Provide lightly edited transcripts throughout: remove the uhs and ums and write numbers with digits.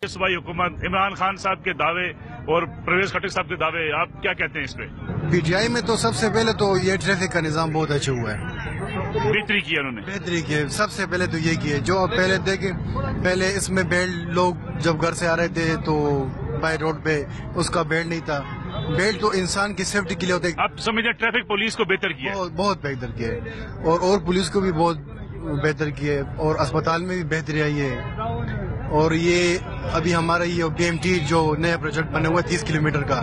सूबाई हुकूमत इमरान खान साहब के दावे और परवेज खट्टर साहब के दावे, आप क्या कहते हैं इस पे? पीटीआई में तो सबसे पहले तो ये ट्रैफिक का निजाम बहुत अच्छा हुआ है, बेहतरी की है उन्होंने। बेहतरी की है, सबसे पहले तो ये किया जो पहले देखे, पहले इसमें बेल्ट लोग जब घर से आ रहे थे तो बाय रोड पे उसका बेल्ट नहीं था। बेल्ट तो इंसान की सेफ्टी के लिए होता है। आप समझते ट्रैफिक पुलिस को बेहतर किया है? बहुत बेहतर किया है और पुलिस को भी बहुत बेहतर किया है और अस्पताल में भी बेहतरी आई है। और ये अभी हमारा ये BMT जो नया प्रोजेक्ट बना हुआ है 30 किलोमीटर का,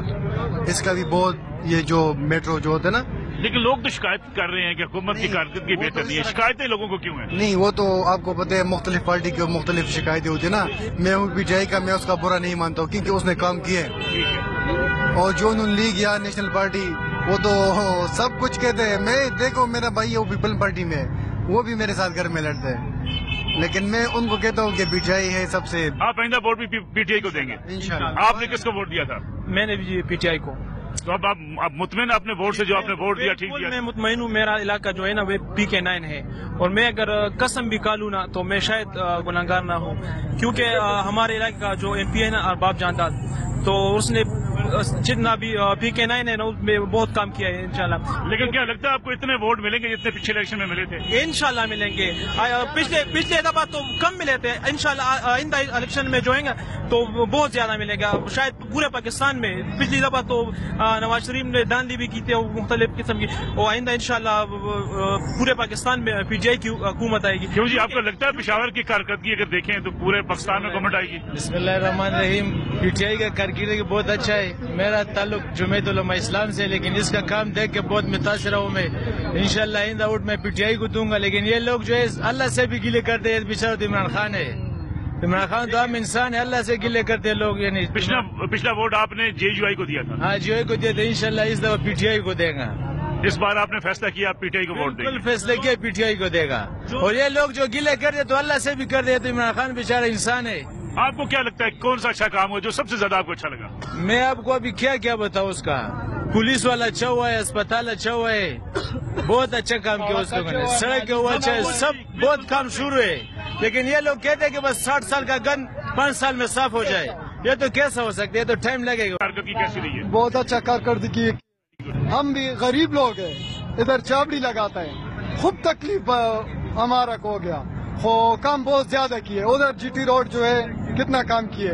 इसका भी बहुत ये जो मेट्रो जो होता है ना। लेकिन लोग तो शिकायत कर रहे हैं कि हुकूमत की कारकर्दगी बेहतर नहीं है। शिकायतें लोगों को क्यों है? नहीं, वो तो आपको पता है मुख्तलिफ पार्टी की मुख्तलिफ शिकायतें होती है ना। मैं हूँ पीटीआई का, मैं उसका बुरा नहीं मानता हूँ क्योंकि उसने काम किया है। और जो नून लीग या नेशनल पार्टी वो तो सब कुछ कहते हैं। मैं देखो मेरा भाई वो पीपल पार्टी में, वो भी मेरे साथ घर में लड़ते हैं, लेकिन मैं उनको कहता हूँ कि पीटीआई है सबसे। आप आइंदा वोट भी पीटीआई को देंगे इंशाल्लाह। आपने किसको वोट दिया था? मैंने भी पीटीआई को। तो अब आप मुतमईन अपने वोट से, जो आपने वोट दिया ठीक दिया? मैं मुतमईन हूँ। मेरा इलाका जो है ना वो PK9 है और मैं अगर कसम भी खा लूँ ना तो मैं शायद गुनाहगार ना हूँ, क्योंकि हमारे इलाके का जो MP है ना अरबाब जानदाद, तो उसने जितना भी PK9 है ना उसमें बहुत काम किया है इंशाल्लाह। लेकिन क्या लगता है आपको इतने वोट मिलेंगे जितने पिछले इलेक्शन में मिले थे? इंशाल्लाह मिलेंगे। पिछले दफा तो कम मिले थे, इंशाल्लाह आइंदा इलेक्शन में जो है तो बहुत ज्यादा मिलेगा, शायद पूरे पाकिस्तान में। पिछली दफा तो नवाज शरीफ ने दांधी भी की थी मुख्तलिफ किस्म की, और आइंदा इंशाल्लाह पूरे पाकिस्तान में पीटीआई की हुकूमत आएगी। क्यों जी, आपको लगता है पेशावर की कारकर्दगी अगर देखें तो पूरे पाकिस्तान में गवर्नमेंट आएगी? बिस्मिल्लाहिर्रहमानिर्रहीम। पीटीआई का कारकर्दगी बहुत अच्छा है। मेरा ताल्लुक जमीयत उलमा इस्लाम से, लेकिन इसका काम देख के बहुत मुतासिर हूँ मैं। इंशाल्लाह आइंदा वोट मैं पीटीआई को दूंगा। लेकिन ये लोग जो है अल्लाह से भी गिले करते हैं, बेचारा तो इमरान खान है। इमरान खान तो आम इंसान है, अल्लाह से गिले करते हैं लोग। यानी पिछला वोट आपने JUI को दिया था? हाँ, JUI को दिया था। इंशाल्लाह इस दफा पीटीआई को देगा। इस बार आपने फैसला किया आप पीटीआई को वोट देंगे? बिल्कुल फैसला किया पीटीआई को देगा। और ये लोग जो गिले करते तो अल्लाह से भी कर दे, तो इमरान खान बेचारा इंसान है। आपको क्या लगता है कौन सा अच्छा काम हुआ जो सबसे ज्यादा आपको अच्छा लगा? मैं आपको अभी क्या बताऊँ उसका। पुलिस वाला अच्छा हुआ है, अस्पताल अच्छा हुआ है, बहुत अच्छा काम किया उसको मैंने। सड़क हुआ अच्छा है, सब बहुत काम शुरू है। लेकिन ये लोग कहते हैं कि बस 60 साल का गन 5 साल में साफ हो जाए। ये तो कैसा हो सकता है, ये तो टाइम लगेगा। कारकर्दगी कैसी रही है? बहुत अच्छा कारकर्दगी। हम भी गरीब लोग हैं, इधर चाबड़ी लगाता है, खूब तकलीफ हमारा को हो गया। काम बहुत ज्यादा किए। उधर GT रोड जो है कितना काम किए,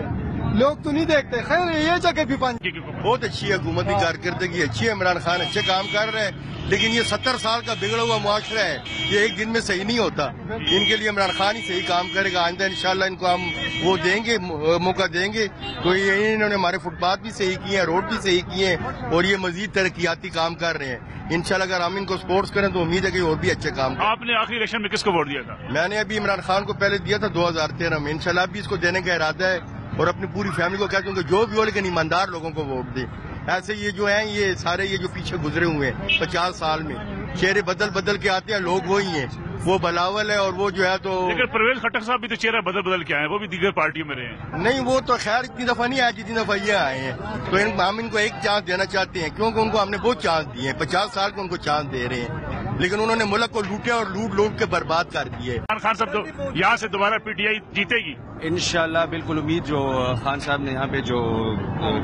लोग तो नहीं देखते। खैर ये जगह भी बहुत अच्छी है हुकूमत की कारकर्दगी अच्छी है। इमरान खान अच्छे काम कर रहे हैं, लेकिन ये 70 साल का बिगड़ा हुआ मुआशरा है, ये एक दिन में सही नहीं होता। इनके लिए इमरान खान ही सही काम करेगा। आइंदा इंशाल्लाह इनको हम वो देंगे, मौका देंगे। तो ये इन्होंने हमारे फुटपाथ भी सही किए हैं, रोड भी सही किए हैं, और ये मजीद तरक्याती काम कर रहे हैं। इंशाल्लाह अगर हम इनको सपोर्ट करें तो उम्मीद है कि और भी अच्छे काम करें। आपने आखिरी इलेक्शन में किसको वोट दिया था? मैंने अभी इमरान खान को पहले दिया था 2013 में। इंशाल्लाह भी इसको देने का इरादा है और अपनी पूरी फैमिली को कहते हैं जो भी हो लेकिन ईमानदार लोगों को वोट दे। ऐसे ये जो हैं ये सारे ये जो पीछे गुजरे हुए हैं 50 साल में, चेहरे बदल के आते हैं, लोग वही हैं। वो बलावल है और वो जो है तो। लेकिन परवेज खट्टर साहब भी तो चेहरा बदल के आए हैं, वो भी दीगर पार्टियों में रहे हैं। नहीं, वो तो खैर इतनी दफा नहीं आए जितनी दफा ये आए हैं। तो हम इनको एक चांस देना चाहते हैं, क्योंकि उनको हमने बहुत चांस दिए हैं। 50 साल को उनको चांस दे रहे हैं, लेकिन उन्होंने मुल्क को लूटे और लूट के बर्बाद कर दिए। इमरान खान साहब तो यहाँ से दोबारा पीटीआई जीतेगी इंशाल्लाह। बिल्कुल उम्मीद। जो खान साहब ने यहाँ पे जो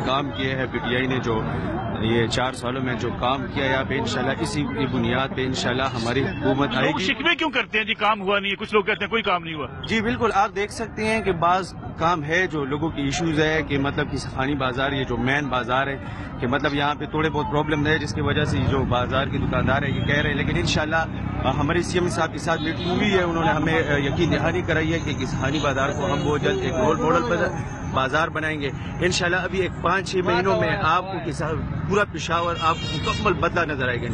काम किए हैं, पीटीआई ने जो ये 4 सालों में जो काम किया यहाँ पे, इंशाल्लाह इसी बुनियाद पे इंशाल्लाह हमारी हुकूमत आएगी। शिकवे क्यों करते हैं जी, काम हुआ नहीं है? कुछ लोग कहते हैं कोई काम नहीं हुआ। जी बिल्कुल, आप देख सकते हैं कि बाज काम है जो लोगों की इश्यूज है कि मतलब कि सखानी बाजार, ये जो मेन बाजार है कि मतलब यहाँ पे थोड़े बहुत प्रॉब्लम है, जिसकी वजह से जो बाजार के दुकानदार है ये कह रहे हैं। लेकिन इंशाल्लाह हमारे CM साहब के साथ मीटिंग हुई है, उन्होंने हमें यकीन दहानी कराई है कि सखानी बाजार को हम बहुत जल्द एक रोल मॉडल बाजार बनाएंगे इंशाल्लाह। अभी एक 5-6 महीनों में आपको पूरा पेशावर आपको मुकम्मल बदला नजर आएगा।